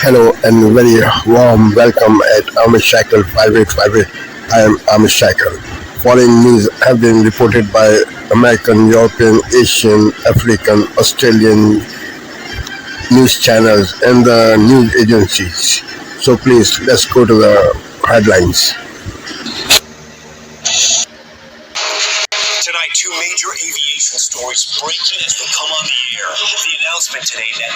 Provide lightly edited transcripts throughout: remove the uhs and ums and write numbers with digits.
Hello and very warm welcome at Amish Cycle 5858. I am Amish Cycle. Following news have been reported by American, European, Asian, African, Australian news channels and the news agencies. So please, let's go to the headlines. Tonight, two major aviation stories breaking as we come on the air. The announcement today that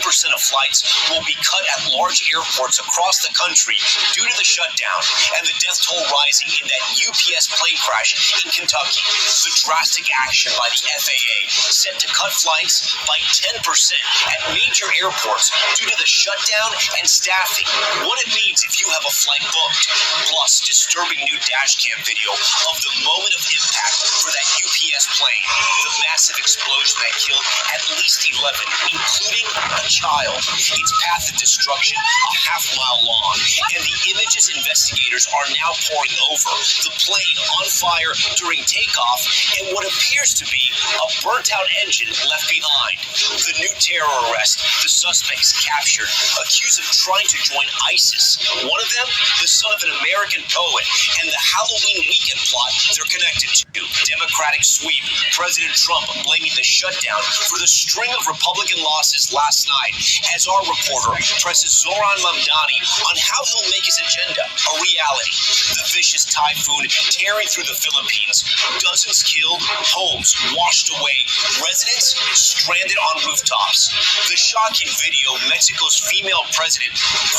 10% of flights will be cut at large airports across the country due to the shutdown, and the death toll rising in that UPS plane crash in Kentucky. The drastic action by the FAA set to cut flights by 10% at major airports due to the shutdown and staffing. What it means if you have a flight booked, plus disturbing new dashcam video of the moment of impact for that UPS plane, the massive explosion that killed at least 11, including a child. Its path of destruction a half mile long, and the images investigators are now poring over. The plane on fire during takeoff, and what appears to be a burnt-out engine left behind. The new terror arrest, the suspects captured, accused of trying to join ISIS. One of them, the son of an American poet, and the Halloween weekend plot they're connected to. Democratic sweep. President Trump blaming the shutdown for the string of Republican losses last night, as our reporter presses Zoran Mamdani on how he'll make his agenda a reality. The vicious typhoon tearing through the Philippines. Dozens killed, homes washed away, residents stranded on rooftops. The shocking video, Mexico's female president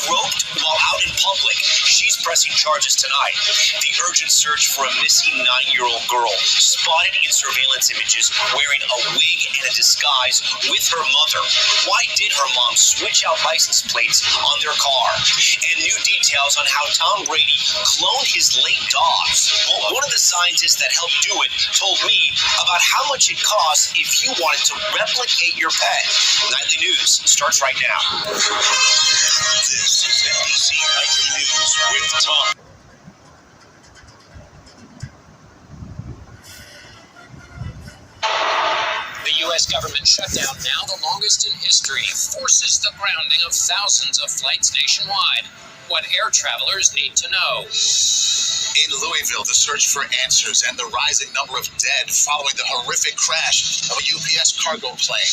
groped while out in public. She's pressing charges tonight. The urgent search for a missing 9-year-old girl, spotted in surveillance images wearing a wig and a disguise with her mother. Why did her mom switch out license plates on their car? And new details on how Tom Brady cloned his late dogs. Well, one of the scientists that helped do it told me about how much it costs if you wanted to replicate your pet. Nightly News starts right now. This is NBC Nightly News with Tom. The U.S. government shutdown, now the longest in history, forces the grounding of thousands of flights nationwide. What air travelers need to know. In Louisville, the search for answers and the rising number of dead following the horrific crash of a UPS cargo plane.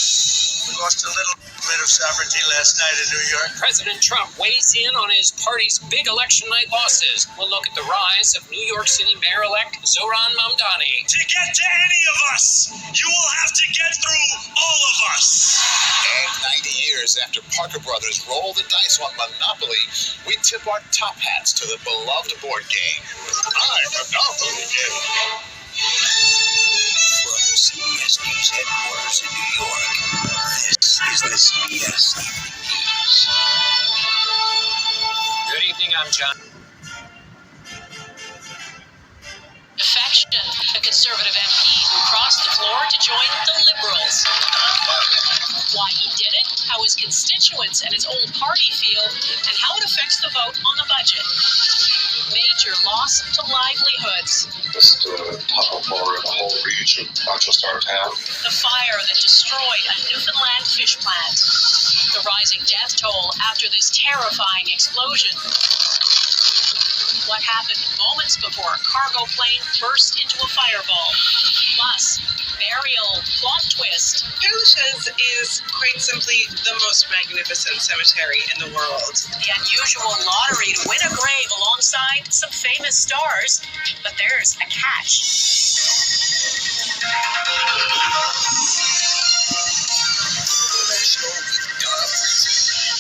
We lost a little bit of sovereignty last night in New York. President Trump weighs in on his party's big election night losses. We'll look at the rise of New York City Mayor-elect Zoran Mamdani. To get to any of us, you will have to get through all of us. And 90 years after Parker Brothers rolled the dice on Monopoly, we tip our top hats to the beloved board game. I'm Monopoly Game. From CBS News headquarters in New York, this is the CBS Evening News. Good evening, I'm John. Defection, a conservative MP who crossed the floor to join the Liberals. Why he did it, how his constituents and his old party feel, and how it affects the vote on the budget. Major loss to livelihoods. This tunnel blower in the whole region, not just our town. The fire that destroyed a Newfoundland fish plant. The rising death toll after this terrifying explosion. What happened moments before a cargo plane burst into a fireball. Plus, burial plot twist. Palisades is quite simply the most magnificent cemetery in the world. The unusual lottery to win a grave alongside some famous stars. But there's a catch.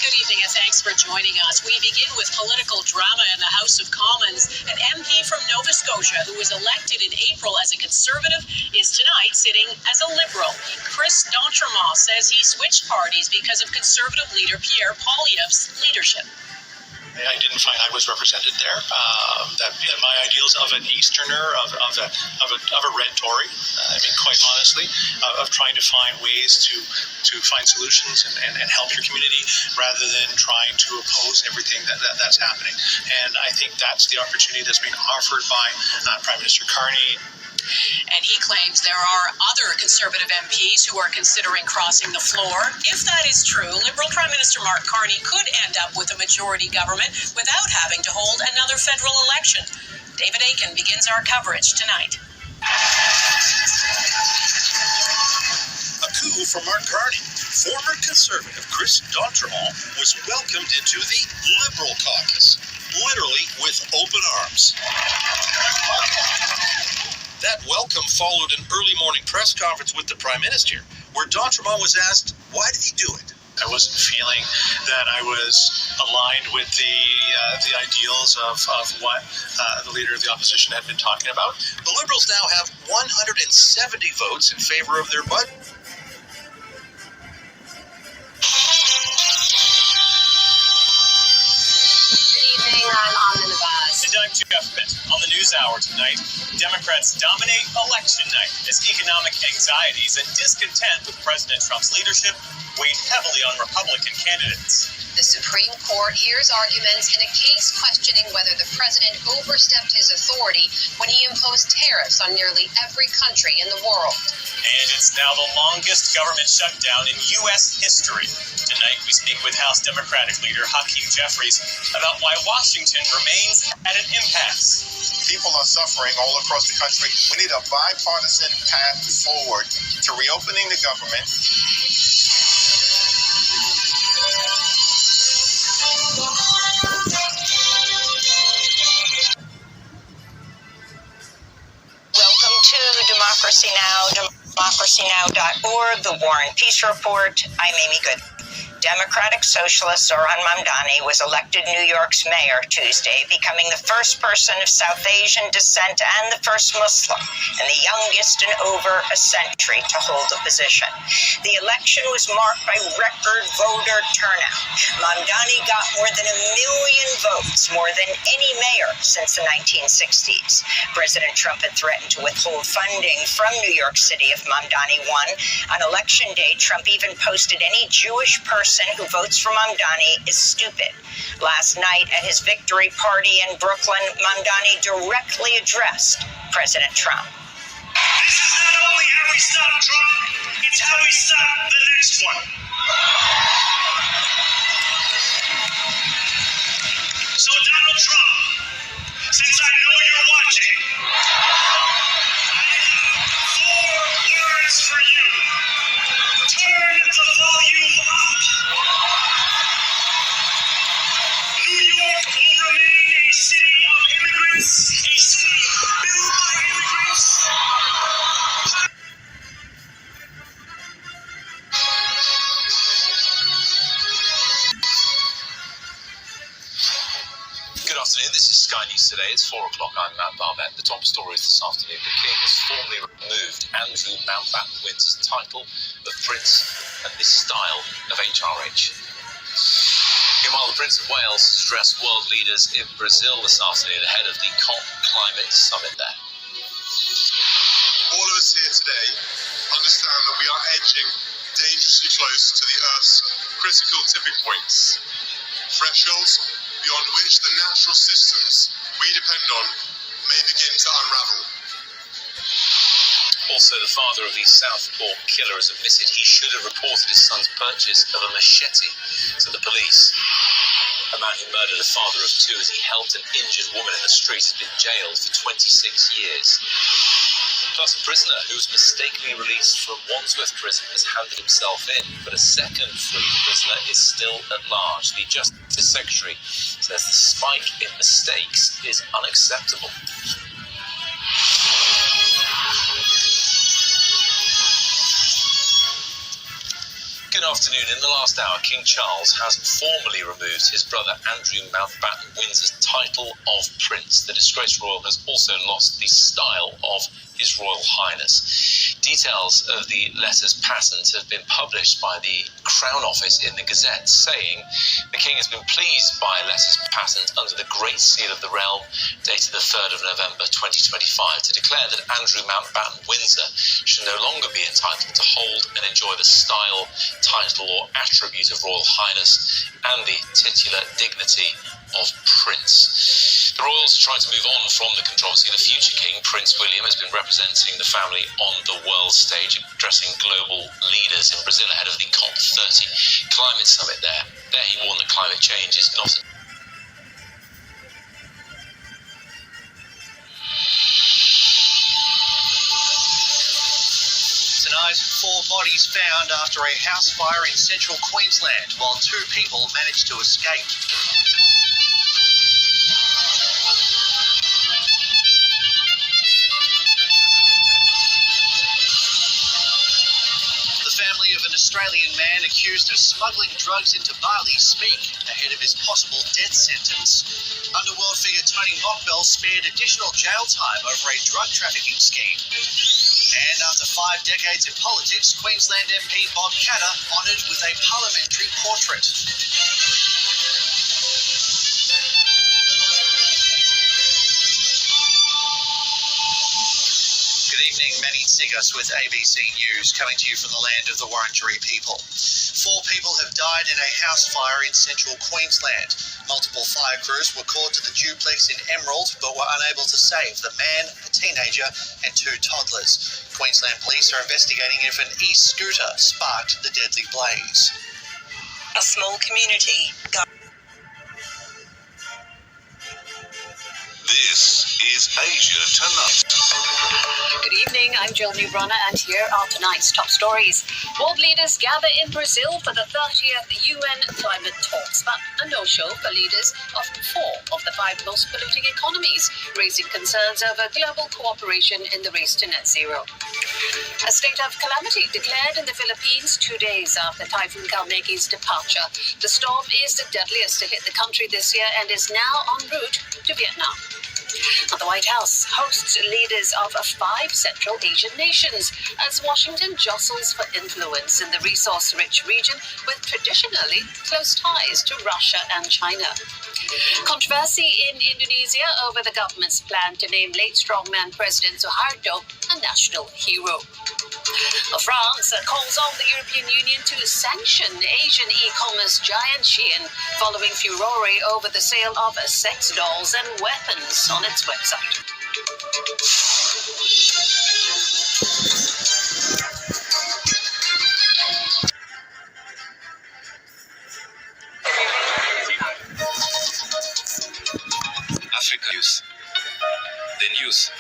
Good evening and thanks for joining us. We begin with political drama in the House of Commons. An MP from Nova Scotia who was elected in April as a Conservative is tonight sitting as a Liberal. Chris D'Entremont says he switched parties because of Conservative leader Pierre Poilievre's leadership. I didn't find I was represented there. That my ideals of an Easterner, of a red Tory. Quite honestly, of trying to find ways to find solutions and help your community rather than trying to oppose everything that's happening. And I think that's the opportunity that's being offered by Prime Minister Carney. And he claims there are other Conservative MPs who are considering crossing the floor. If that is true, Liberal Prime Minister Mark Carney could end up with a majority government without having to hold another federal election. David Aiken begins our coverage tonight. A coup for Mark Carney. Former Conservative Chris D'Entremont was welcomed into the Liberal caucus, literally with open arms. That welcome followed an early morning press conference with the Prime Minister, where D'Entremont was asked, why did he do it? I wasn't feeling that I was aligned with the ideals of what the leader of the opposition had been talking about. The Liberals now have 170 votes in favor of their budget. Good evening, I'm Amna Navaz. And I'm Jeff Pitt. On the News Hour tonight, Democrats dominate election night as economic anxieties and discontent with President Trump's leadership weighed heavily on Republican candidates. The Supreme Court hears arguments in a case questioning whether the president overstepped his authority when he imposed tariffs on nearly every country in the world. And it's now the longest government shutdown in U.S. history. Tonight, we speak with House Democratic leader Hakeem Jeffries about why Washington remains at an impasse. People are suffering all across the country. We need a bipartisan path forward to reopening the government. Welcome to Democracy Now!, democracynow.org, the War and Peace Report. I'm Amy Good. Democratic Socialist Zoran Mamdani was elected New York's mayor Tuesday, becoming the first person of South Asian descent and the first Muslim, and the youngest in over a century to hold the position. The election was marked by record voter turnout. Mamdani got more than 1 million votes, more than any mayor since the 1960s. President Trump had threatened to withhold funding from New York City if Mamdani won. On election day, Trump even posted any Jewish person who votes for Mamdani is stupid. Last night at his victory party in Brooklyn, Mamdani directly addressed President Trump. This is not only how we stop Trump, it's how we stop the next one. So Donald Trump, since I know you're watching, I have 4 words for you. Turn the volume up. New York will remain a city of immigrants, a city built by immigrants. Good afternoon, this is Sky News Today. It's 4 o'clock. I'm Matt Barnett. The top stories this afternoon. The King has formally removed Andrew Mountbatten Windsor's title of Prince and his style of HRH. Meanwhile, the Prince of Wales has addressed world leaders in Brazil this afternoon ahead of the COP climate summit there. All of us here today understand that we are edging dangerously close to the Earth's critical tipping points, thresholds beyond which the natural systems we depend on may begin to unravel. Also, the father of the Southport killer has admitted he should have reported his son's purchase of a machete to the police. A man who murdered a father of 2 as he helped an injured woman in the street has been jailed for 26 years. Plus, a prisoner who was mistakenly released from Wandsworth Prison has handed himself in, but a second freed prisoner is still at large. The Justice Secretary says the spike in mistakes is unacceptable. Good afternoon. In the last hour, King Charles has formally removed his brother Andrew Mountbatten Windsor's title of Prince. The disgraced royal has also lost the style of His Royal Highness. Details of the letters patent have been published by the Crown Office in the Gazette, saying the King has been pleased by letters patent under the Great Seal of the Realm, dated the 3rd of November 2025, to declare that Andrew Mountbatten Windsor should no longer be entitled to hold and enjoy the style, title or attribute of Royal Highness and the titular dignity of Prince. The royals try to move on from the controversy. The future king, Prince William, has been representing the family on the world stage, addressing global leaders in Brazil ahead of the COP30 climate summit there. There he warned that climate change is not Tonight, 4 bodies found after a house fire in central Queensland, while 2 people managed to escape. The family of an Australian man accused of smuggling drugs into Bali speak ahead of his possible death sentence. Underworld figure Tony Mockbell spared additional jail time over a drug trafficking scheme. And after 5 decades in politics, Queensland MP Bob Katter honoured with a parliamentary portrait. Good evening, Manny Tsigas with ABC News, coming to you from the land of the Wurundjeri people. 4 people have died in a house fire in central Queensland. Multiple fire crews were called to the duplex in Emerald, but were unable to save the man, a teenager, and 2 toddlers. Queensland police are investigating if an e-scooter sparked the deadly blaze. A small community. This is Asia Tonight. Good evening, I'm Jill Newbrunner, and here are tonight's top stories. World leaders gather in Brazil for the 30th UN climate talks, but a no-show for leaders of 4 of the 5 most polluting economies, raising concerns over global cooperation in the race to net zero. A state of calamity declared in the Philippines 2 days after Typhoon Kalnegi's departure. The storm is the deadliest to hit the country this year and is now en route to Vietnam. The White House hosts leaders of 5 Central Asian nations as Washington jostles for influence in the resource-rich region with traditionally close ties to Russia and China. Controversy in Indonesia over the government's plan to name late strongman President Suharto a national hero. France calls on the European Union to sanction Asian e-commerce giant Shein following furore over the sale of sex dolls and weapons on its website. Africa News. The news.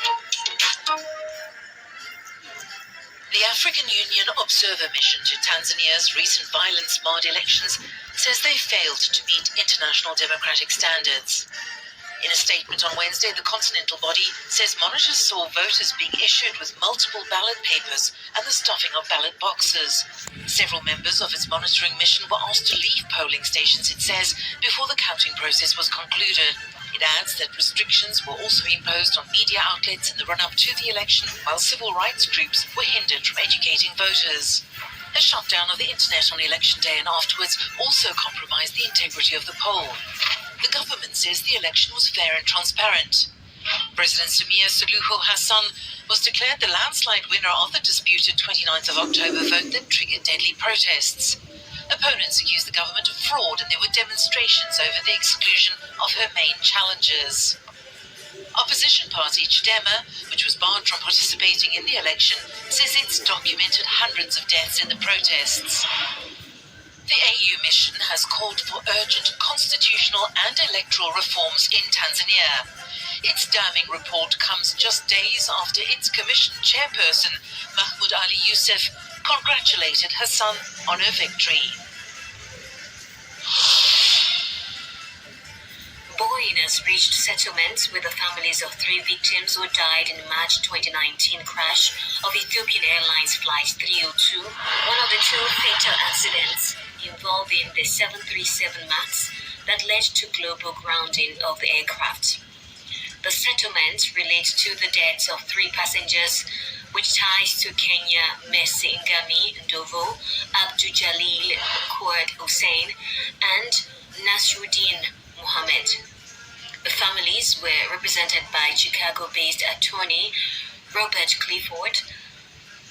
The African Union Observer Mission to Tanzania's recent violence-marred elections says they failed to meet international democratic standards. In a statement on Wednesday, the continental body says monitors saw voters being issued with multiple ballot papers and the stuffing of ballot boxes. Several members of its monitoring mission were asked to leave polling stations, it says, before the counting process was concluded. It adds that restrictions were also imposed on media outlets in the run-up to the election, while civil rights groups were hindered from educating voters. A shutdown of the internet on election day and afterwards also compromised the integrity of the poll. The government says the election was fair and transparent. President Samia Suluhu Hassan was declared the landslide winner of the disputed 29th of October vote that triggered deadly protests. Opponents accused the government of fraud, and there were demonstrations over the exclusion of her main challengers. Opposition party Chadema, which was barred from participating in the election, says it's documented hundreds of deaths in the protests. The AU mission has called for urgent constitutional and electoral reforms in Tanzania. Its damning report comes just days after its commission chairperson, Mahmoud Ali Yusuf, congratulated her son on her victory. Boeing has reached settlement with the families of 3 victims who died in the March 2019 crash of Ethiopian Airlines Flight 302, one of the 2 fatal accidents involving the 737 MAX that led to global grounding of the aircraft. The settlement relates to the deaths of 3 passengers, which ties to Kenya Messi Ngami Ndovo, Abdul Jalil Kouad Hussein, and Nasruddin Mohammed. The families were represented by Chicago-based attorney Robert Clifford.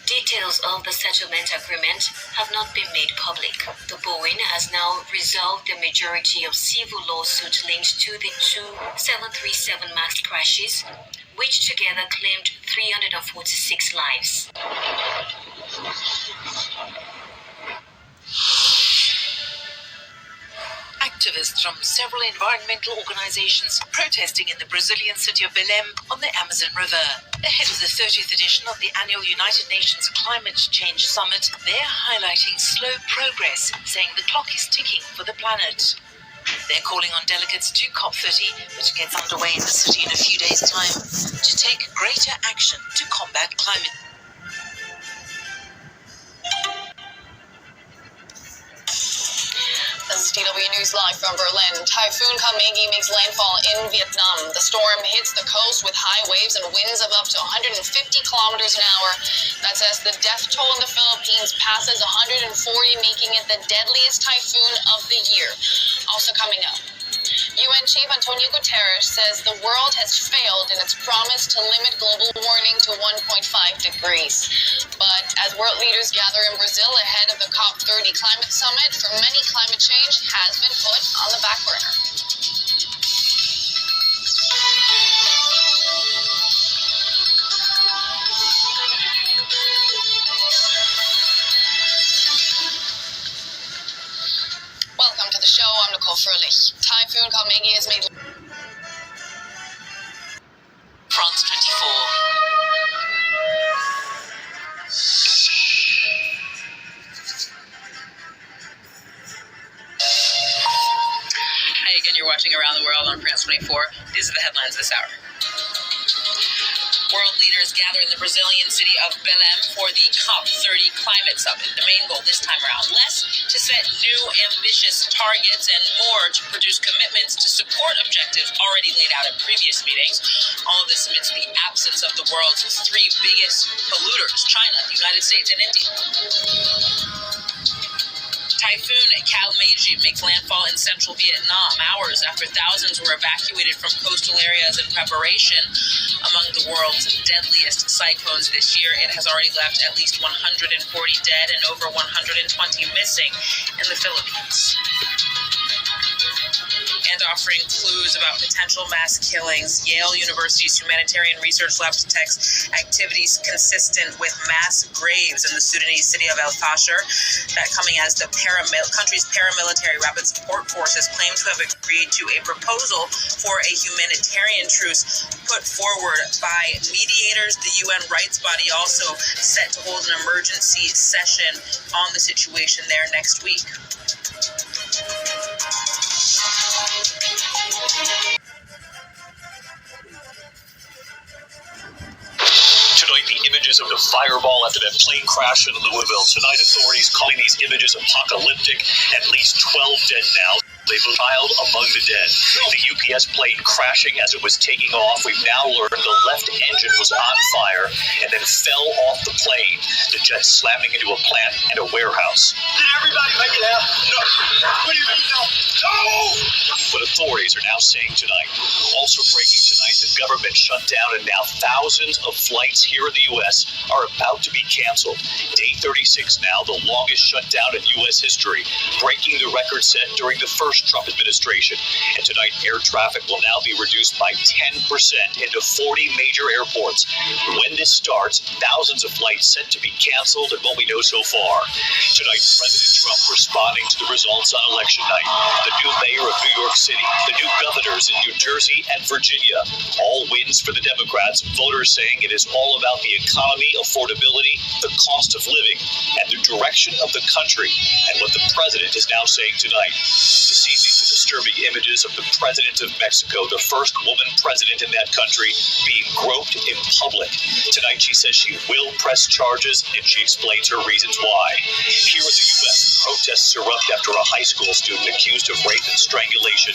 Details of the settlement agreement have not been made public. The Boeing has now resolved the majority of civil lawsuits linked to the two 737 MAX crashes, which together claimed 346 lives. Activists from several environmental organizations protesting in the Brazilian city of Belém on the Amazon River. Ahead of the 30th edition of the annual United Nations Climate Change Summit, they're highlighting slow progress, saying the clock is ticking for the planet. They're calling on delegates to COP30, which gets underway in the city in a few days' time, to take greater action to combat climate. This is DW News Live from Berlin. Typhoon Kamegi makes landfall in Vietnam. The storm hits the coast with high waves and winds of up to 150 kilometers an hour. That's as the death toll in the Philippines passes 140, making it the deadliest typhoon of the year. Also coming up, UN Chief Antonio Guterres says the world has failed in its promise to limit global warming to 1.5 degrees. But as world leaders gather in Brazil ahead of the COP30 climate summit, for many climate change has been put on the back burner. Welcome to the show. I'm Nicole Fröhlich. Typhoon Kamegi has made France 24. Hi again, you're watching Around the World on France 24. These are the headlines this hour. World leaders gather in the Brazilian city of Belém for the COP30 climate summit. The main goal this time around, less to set new ambitious targets and more to produce commitments to support objectives already laid out at previous meetings. All of this amidst the absence of the world's three biggest polluters, China, the United States, and India. Typhoon Kamegi makes landfall in central Vietnam hours after thousands were evacuated from coastal areas in preparation. Among the world's deadliest cyclones this year, it has already left at least 140 dead and over 120 missing in the Philippines. And offering clues about potential mass killings, Yale University's humanitarian research lab detects activities consistent with mass graves in the Sudanese city of El Fasher. That coming as the country's paramilitary rapid support forces claim to have agreed to a proposal for a humanitarian truce put forward by mediators. The UN rights body also set to hold an emergency session on the situation there next week. Tonight, the images of the fireball after that plane crash in Louisville. Tonight, authorities calling these images apocalyptic. At least 12 dead now. They've piled among the dead. The UPS plane crashing as it was taking off. We've now learned the left engine was on fire and then fell off the plane. The jet slamming into a plant and a warehouse. Did everybody make it out? No. What do you mean no? No! What authorities are now saying tonight. Also breaking tonight, the government shut down and now thousands of flights here in the U.S. are about to be canceled. Day 36 now, the longest shutdown in U.S. history, breaking the record set during the first Trump administration. And tonight, air traffic will now be reduced by 10% into 40 major airports. When this starts, thousands of flights set to be canceled and what we know so far. Tonight, President Trump responding to the results on election night. The new mayor of New York City, the new governors in New Jersey and Virginia. All wins for the Democrats. Voters saying it is all about the economy, affordability, the cost of living, and the direction of the country. And what the president is now saying tonight. This evening, the disturbing images of the president of Mexico, the first woman president in that country, being groped in public. Tonight, she says she will press charges, and she explains her reasons why. Here in the U.S., protests erupt after a high school student accused of rape and strangulation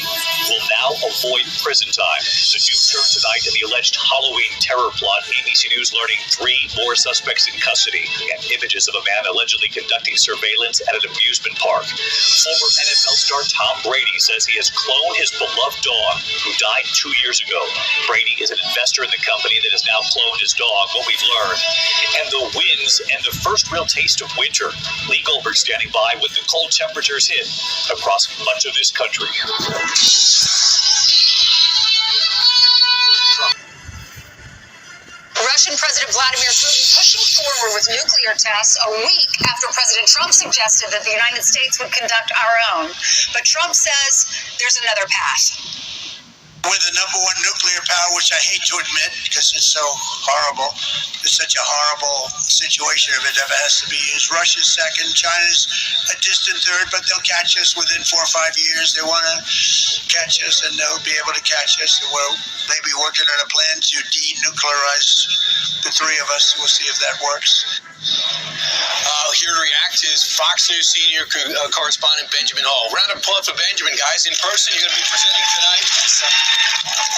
will now avoid prison time. The new turn tonight in the alleged Halloween terror plot. ABC News learning 3 more suspects in custody, and images of a man allegedly conducting surveillance at an amusement park. Former NFL star Tom Brady says says he has cloned his beloved dog, who died 2 years ago. Brady is an investor in the company that has now cloned his dog, what we've learned. And the winds and the first real taste of winter. Lee Goldberg standing by with the cold temperatures hit across much of this country. Russian President Vladimir Putin pushing forward with nuclear tests a week after President Trump suggested that the United States would conduct our own. But Trump says there's another path. We're the number one nuclear power, which I hate to admit because it's so horrible. It's such a horrible situation if it ever has to be used. Russia's second, China's a distant third, but they'll catch us within 4 or 5 years. They want to catch us, and they'll be able to catch us. And we'll maybe working on a plan to denuclearize the three of us. We'll see if that works. Here to react is Fox News senior correspondent Benjamin Hall. Round of applause for Benjamin, guys. In person, you're going to be presenting tonight.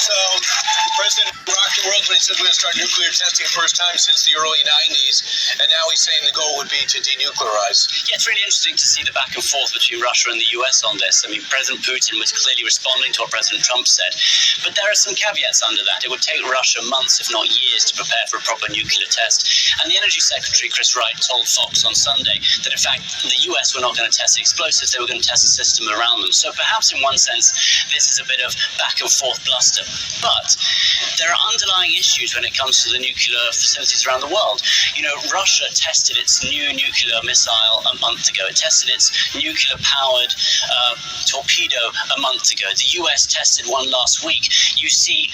So, the president rocked the world when he said we're going to start nuclear testing first time since the early 90s, and now he's saying the goal would be to denuclearize. Yeah, it's really interesting to see the back and forth between Russia and the US on this. I mean, President Putin was clearly responding to what President Trump said, but there are some caveats under that. It would take Russia months, if not years, to prepare for a proper nuclear test. And the Energy Secretary, Chris Wright, told Fox on Sunday that, in fact, the US were not going to test the explosives, they were going to test the system around them. So perhaps in one sense, this is a bit of back and forth bluster. But there are underlying issues when it comes to the nuclear facilities around the world. You know, Russia tested its new nuclear missile a month ago. It tested its nuclear-powered torpedo a month ago. The US tested one last week. You see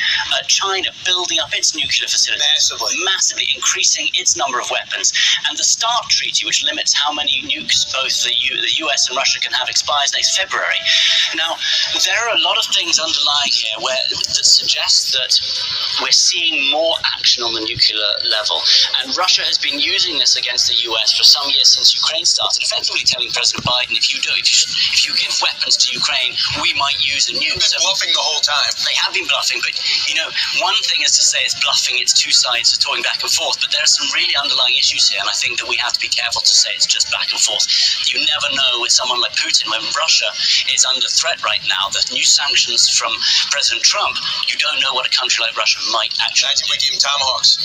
China building up its nuclear facilities. Massively increasing its number of weapons. And the START Treaty, which limits how many nukes both the US and Russia can have, expires next February. Now, there are a lot of things underlying here that suggest that we're seeing more action on the nuclear level. And Russia has been using this against the US for some years since Ukraine started, effectively telling President Biden, if you give weapons to Ukraine, we might use a nuke. They've been bluffing the whole time. They have been bluffing, but, you know, one thing is to say it's bluffing, it's two sides are talking back and forth, but there are some really underlying issues here, and I think that we have to be careful to say it's just back and forth. You never know with someone like Putin, when Russia is under threat right now, the new sanctions from President Trump, you don't know what a country like Russia might actually do. We give him tomahawks.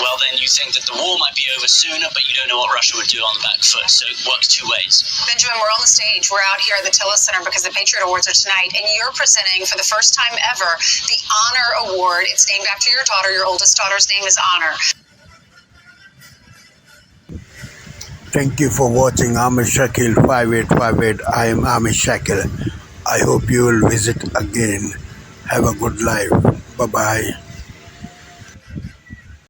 Well, then you think that the war might be over sooner, but you don't know what Russia would do on the back foot, so it works two ways. Benjamin, we're on the stage. We're out here at the Tillis Center because the Patriot Awards are tonight, and you're presenting for the first time ever the Honor Award. It's named after your daughter. Your oldest daughter's name is Honor. Thank you for watching Amish Shakil 5858. I am Amish Shakil. I hope you will visit again. Have a good life. Bye-bye.